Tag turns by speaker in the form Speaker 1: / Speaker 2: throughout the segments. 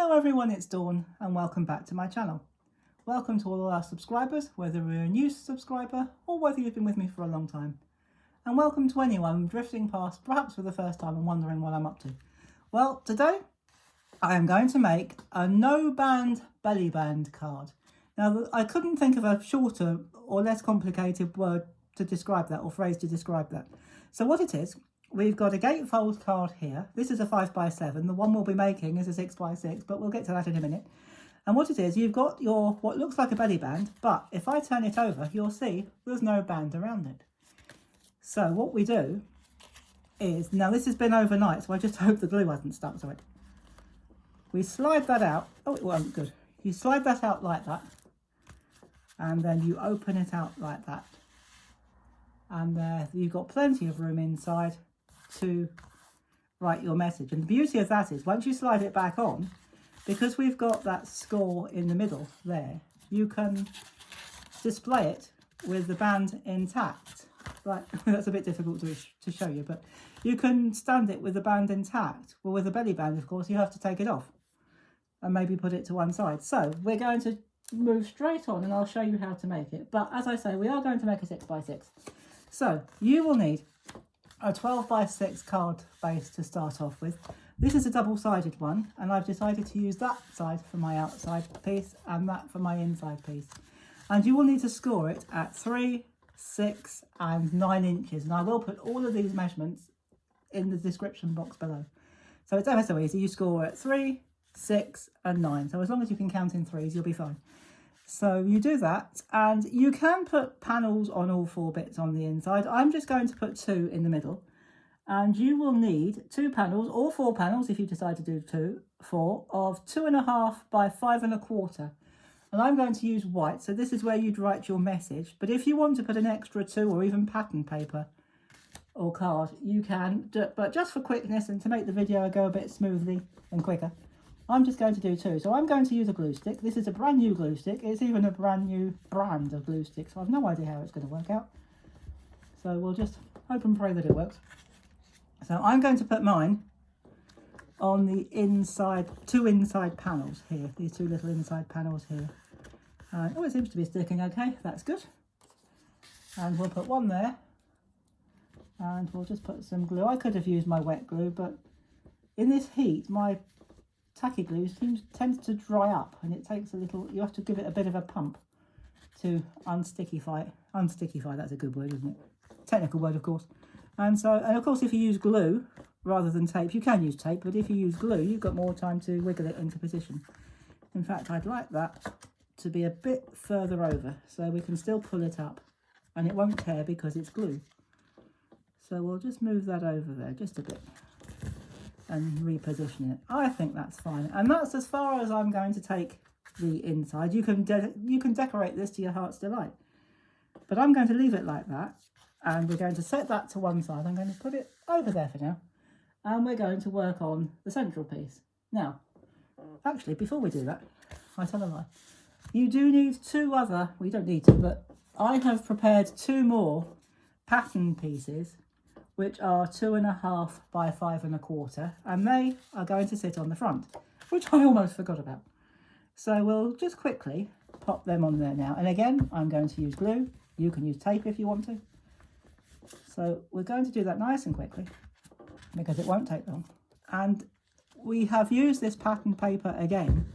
Speaker 1: Hello everyone, it's Dawn and welcome back to my channel. Welcome to all our subscribers, whether you're a new subscriber or whether you've been with me for a long time. And welcome to anyone drifting past, perhaps for the first time and wondering what I'm up to. Well, today I am going to make a no band belly band card. Now, I couldn't think of a shorter or less complicated word to describe that, or phrase to describe that. So what it is, we've got a gatefold card here. This is a 5x7. The one we'll be making is a 6x6, but we'll get to that in a minute. And what it is, you've got your what looks like a belly band, but if I turn it over, you'll see there's no band around it. So what we do is, now this has been overnight, so I just hope the glue hasn't stuck to it. We slide that out. Oh, it wasn't good. You slide that out like that, and then you open it out like that. And there you've got plenty of room inside to write your message. And the beauty of that is once you slide it back on, because we've got that score in the middle there, you can display it with the band intact. Right, that's a bit difficult to show you, but you can stand it with the band intact. Well, with the belly band, of course, you have to take it off and maybe put it to one side. So we're going to move straight on and I'll show you how to make it. But as I say, we are going to make a 6x6. So you will need a 12x6 card base to start off with. This is a double-sided one, and I've decided to use that side for my outside piece and that for my inside piece. And you will need to score it at 3, 6 and 9 inches. And I will put all of these measurements in the description box below. So it's ever so easy. You score at 3, 6 and 9. So as long as you can count in threes, you'll be fine. So you do that, and you can put panels on all 4 bits on the inside. I'm just going to put 2 in the middle, and you will need 2 panels or 4 panels if you decide to do 4 of 2.5 by 5.25. And I'm going to use white, so this is where you'd write your message. But if you want to put an extra 2 or even pattern paper or card, you can. But just for quickness and to make the video go a bit smoothly and quicker, I'm just going to do 2. So I'm going to use a glue stick. This is a brand new glue stick. It's even a brand new brand of glue stick, so I've no idea how it's going to work out. So we'll just hope and pray that it works. So I'm going to put mine on the inside, 2 inside panels here. These 2 little inside panels here. Oh, it seems to be sticking okay. That's good. And we'll put one there. And we'll just put some glue. I could have used my wet glue, but in this heat, my tacky glue tends to dry up, and it takes a little, you have to give it a bit of a pump to unstickify it. Unstickify, that's a good word, isn't it? Technical word, of course. And of course, if you use glue rather than tape, you can use tape, but if you use glue, you've got more time to wiggle it into position. In fact, I'd like that to be a bit further over so we can still pull it up and it won't tear because it's glue. So we'll just move that over there just a bit and reposition it. I think that's fine, and that's as far as I'm going to take the inside. You can decorate this to your heart's delight, but I'm going to leave it like that, and we're going to set that to one side. I'm going to put it over there for now, and we're going to work on the central piece. Now, actually, before we do that, I tell a lie. You do need 2 other, well, you don't need to, but I have prepared 2 more pattern pieces which are 2.5 by 5.25, and they are going to sit on the front, which I almost forgot about. So we'll just quickly pop them on there now. And again, I'm going to use glue. You can use tape if you want to. So we're going to do that nice and quickly because it won't take long. And we have used this pattern paper again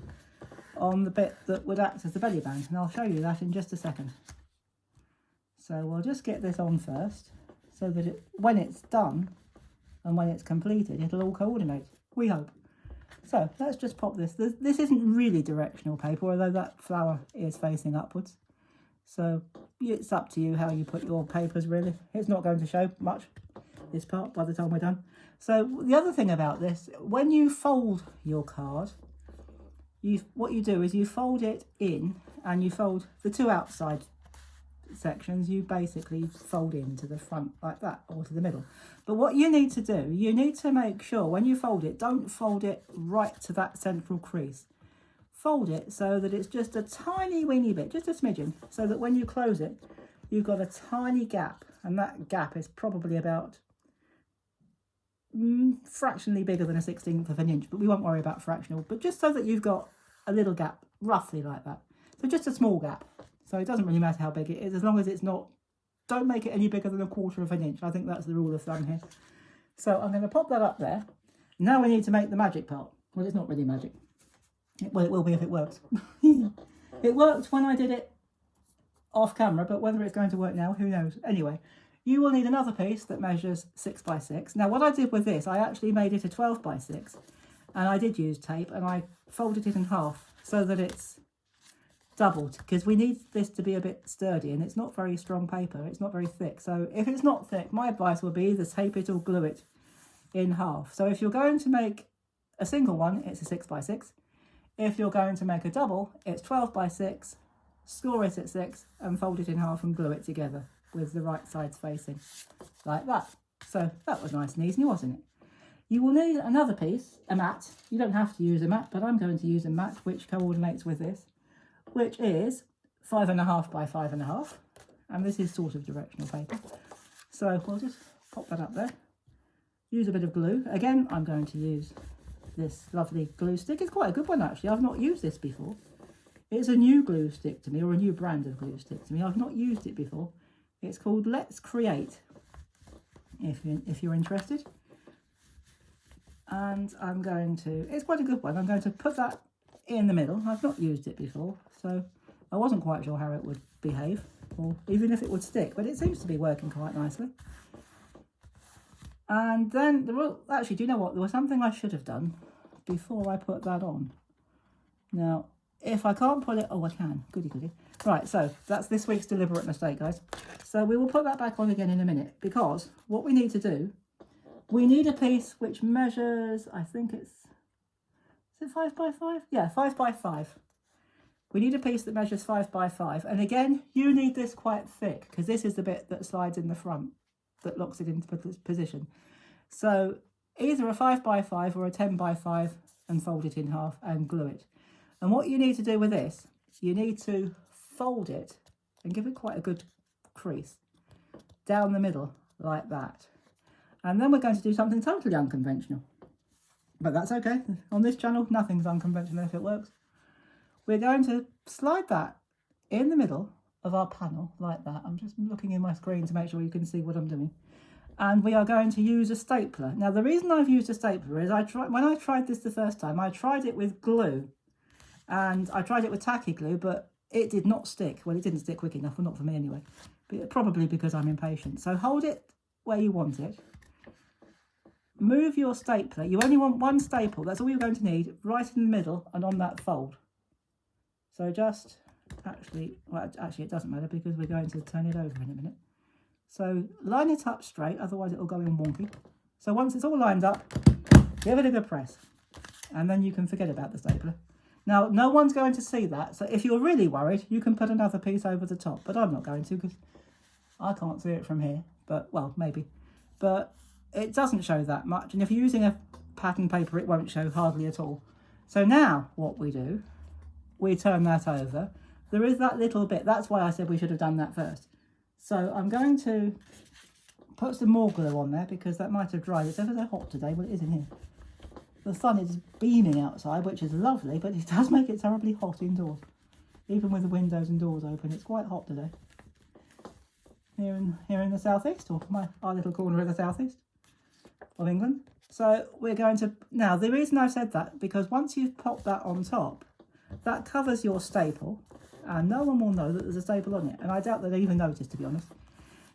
Speaker 1: on the bit that would act as the belly band, and I'll show you that in just a second. So we'll just get this on first, so that when it's done and when it's completed, it'll all coordinate, we hope. So let's just pop this. This isn't really directional paper, although that flower is facing upwards. So it's up to you how you put your papers, really. It's not going to show much, this part, by the time we're done. So the other thing about this, when you fold your card, what you do is you fold it in, and you fold the 2 outside sections, you basically fold into the front like that, or to the middle. But what you need to do, you need to make sure when you fold it, don't fold it right to that central crease. Fold it so that it's just a tiny weeny bit, just a smidgen, so that when you close it, you've got a tiny gap, and that gap is probably about fractionally bigger than a 16th of an inch, but we won't worry about fractional, but just so that you've got a little gap, roughly like that. So just a small gap. So it doesn't really matter how big it is, as long as it's not, don't make it any bigger than 1/4 of an inch. I think that's the rule of thumb here. So I'm going to pop that up there. Now we need to make the magic part. Well, it's not really magic. Well, it will be if it works. It worked when I did it off camera, but whether it's going to work now, who knows. Anyway, you will need another piece that measures 6 by 6. Now what I did with this, I actually made it a 12 by 6, and I did use tape, and I folded it in half so that it's doubled, because we need this to be a bit sturdy, and it's not very strong paper, it's not very thick. So if it's not thick, my advice would be either tape it or glue it in half. So if you're going to make a single one, it's a 6 by 6. If you're going to make a double, it's 12 by 6, score it at 6 and fold it in half and glue it together with the right sides facing, like that. So that was nice and easy, wasn't it? You will need another piece, a mat. You don't have to use a mat, but I'm going to use a mat which coordinates with this, which is 5.5 by 5.5, and this is sort of directional paper. So we'll just pop that up there. Use a bit of glue. Again, I'm going to use this lovely glue stick. It's quite a good one actually. I've not used this before. It's a new glue stick to me, or a new brand of glue stick to me. I've not used it before. It's called Let's Create, if you're interested. And I'm going to, it's quite a good one. I'm going to put that in the middle. I've not used it before, so I wasn't quite sure how it would behave, or even if it would stick, but it seems to be working quite nicely. And then, actually, do you know what? There was something I should have done before I put that on. Now, if I can't put it, oh, I can. Goody, goody. Right, so that's this week's deliberate mistake, guys. So we will put that back on again in a minute, because what we need to do, we need a piece which measures, I think is it 5 by 5? Yeah, 5 by 5. We need a piece that measures 5 by 5. And again, you need this quite thick, because this is the bit that slides in the front, that locks it into position. So either a 5 by 5 or a 10 by 5 and fold it in half and glue it. And what you need to do with this, you need to fold it and give it quite a good crease down the middle like that. And then we're going to do something totally unconventional. But that's okay. On this channel, nothing's unconventional if it works. We're going to slide that in the middle of our panel like that. I'm just looking in my screen to make sure you can see what I'm doing. And we are going to use a stapler. Now, the reason I've used a stapler is when I tried this the first time, I tried it with glue. And I tried it with tacky glue, but it did not stick. Well, it didn't stick quick enough, well, not for me anyway. But probably because I'm impatient. So hold it where you want it. Move your stapler. You only want one staple. That's all you're going to need, right in the middle and on that fold. So just actually it doesn't matter because we're going to turn it over in a minute. So line it up straight, otherwise it'll go in wonky. So once it's all lined up, give it a good press. And then you can forget about the stapler. Now, no one's going to see that. So if you're really worried, you can put another piece over the top. But I'm not going to because I can't see it from here. But, well, maybe. But it doesn't show that much. And if you're using a pattern paper, it won't show hardly at all. So now what we do, we turn that over. There is that little bit. That's why I said we should have done that first. So I'm going to put some more glue on there because that might have dried. It's ever so hot today. Well, it is in here. The sun is beaming outside, which is lovely, but it does make it terribly hot indoors. Even with the windows and doors open, it's quite hot today. Here in the southeast, or our little corner of the southeast of England. So we're going to, now the reason I've said that, because once you've popped that on top, that covers your staple, and no one will know that there's a staple on it, and I doubt that they even notice, to be honest.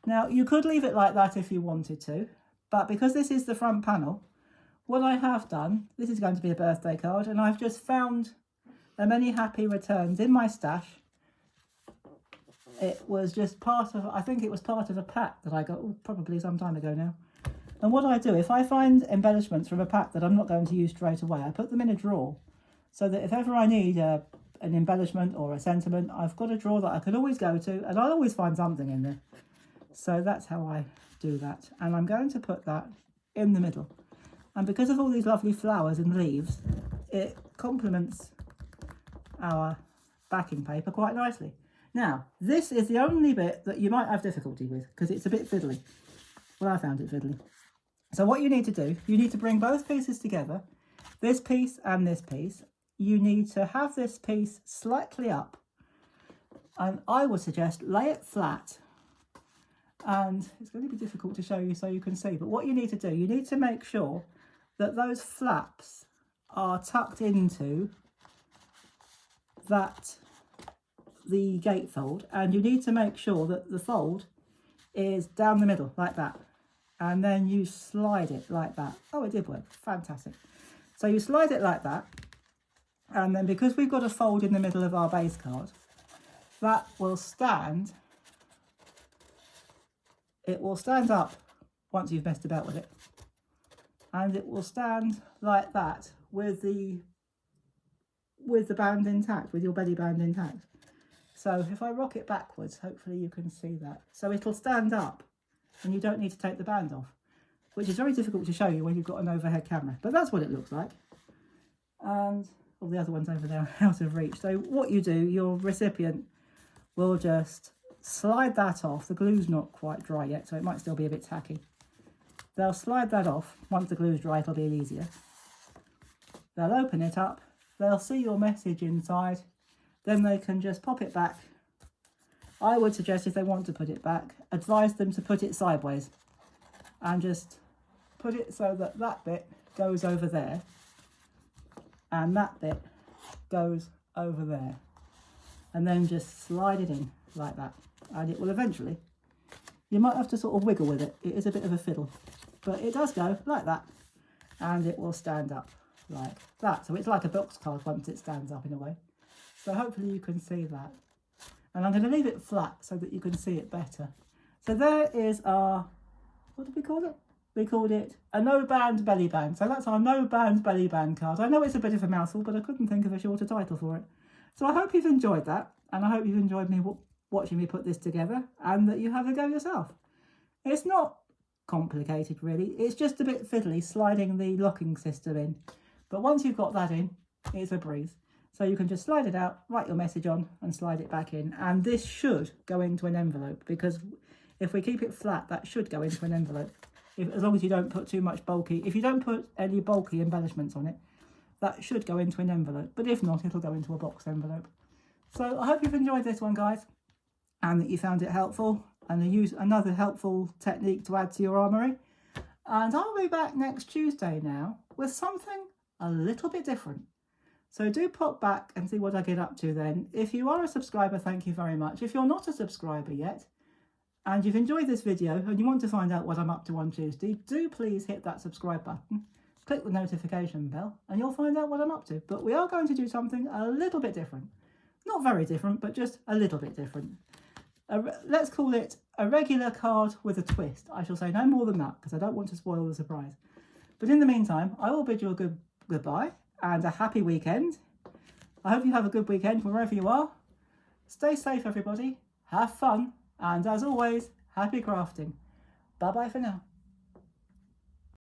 Speaker 1: Now, you could leave it like that if you wanted to, but because this is the front panel, what I have done, this is going to be a birthday card, and I've just found a many happy returns in my stash. It was just part of, I think it was part of a pack that I got probably some time ago now. And what I do, if I find embellishments from a pack that I'm not going to use straight away, I put them in a drawer so that if ever I need an embellishment or a sentiment, I've got a drawer that I can always go to, and I'll always find something in there. So that's how I do that. And I'm going to put that in the middle. And because of all these lovely flowers and leaves, it complements our backing paper quite nicely. Now, this is the only bit that you might have difficulty with because it's a bit fiddly. Well, I found it fiddly. So what you need to do, you need to bring both pieces together, this piece and this piece. You need to have this piece slightly up, and I would suggest lay it flat. And it's going to be difficult to show you so you can see, but what you need to do, you need to make sure that those flaps are tucked into the gatefold, and you need to make sure that the fold is down the middle like that, and then you slide it like that. Oh, it did work, fantastic. So you slide it like that, and then because we've got a fold in the middle of our base card, that will stand, it will stand up once you've messed about with it, and it will stand like that with the band intact, with your belly band intact. So if I rock it backwards, hopefully you can see that. So it'll stand up and you don't need to take the band off, which is very difficult to show you when you've got an overhead camera, but that's what it looks like. And all the other ones over there are out of reach. So what you do, your recipient will just slide that off. The glue's not quite dry yet, so it might still be a bit tacky. They'll slide that off. Once the glue's dry, it'll be easier. They'll open it up. They'll see your message inside. Then they can just pop it back. I would suggest, if they want to put it back, advise them to put it sideways and just put it so that that bit goes over there and that bit goes over there, and then just slide it in like that, and it will eventually, you might have to sort of wiggle with it, it is a bit of a fiddle, but it does go like that, and it will stand up like that. So it's like a box card once it stands up in a way. So hopefully you can see that, and I'm going to leave it flat so that you can see it better. So there is our, what did we call it? We called it a no band belly band. So that's our no band belly band card. I know it's a bit of a mouthful, but I couldn't think of a shorter title for it. So I hope you've enjoyed that, and I hope you've enjoyed me watching me put this together, and that you have a go yourself. It's not complicated really, it's just a bit fiddly sliding the locking system in, but once you've got that in, it's a breeze. So you can just slide it out, write your message on and slide it back in, and this should go into an envelope, because if we keep it flat, that should go into an envelope. As long as you don't put too much bulky, if you don't put any bulky embellishments on it, that should go into an envelope, but if not, it'll go into a box envelope. So I hope you've enjoyed this one, guys, and that you found it helpful, and use another helpful technique to add to your armoury. And I'll be back next Tuesday now with something a little bit different. So do pop back and see what I get up to then. If you are a subscriber, thank you very much. If you're not a subscriber yet, and you've enjoyed this video and you want to find out what I'm up to on Tuesday, do please hit that subscribe button, click the notification bell, and you'll find out what I'm up to. But we are going to do something a little bit different. Not very different, but just a little bit different. Let's call it a regular card with a twist. I shall say no more than that, because I don't want to spoil the surprise. But in the meantime, I will bid you a goodbye and a happy weekend. I hope you have a good weekend wherever you are. Stay safe, everybody. Have fun. And as always, happy crafting. Bye-bye for now.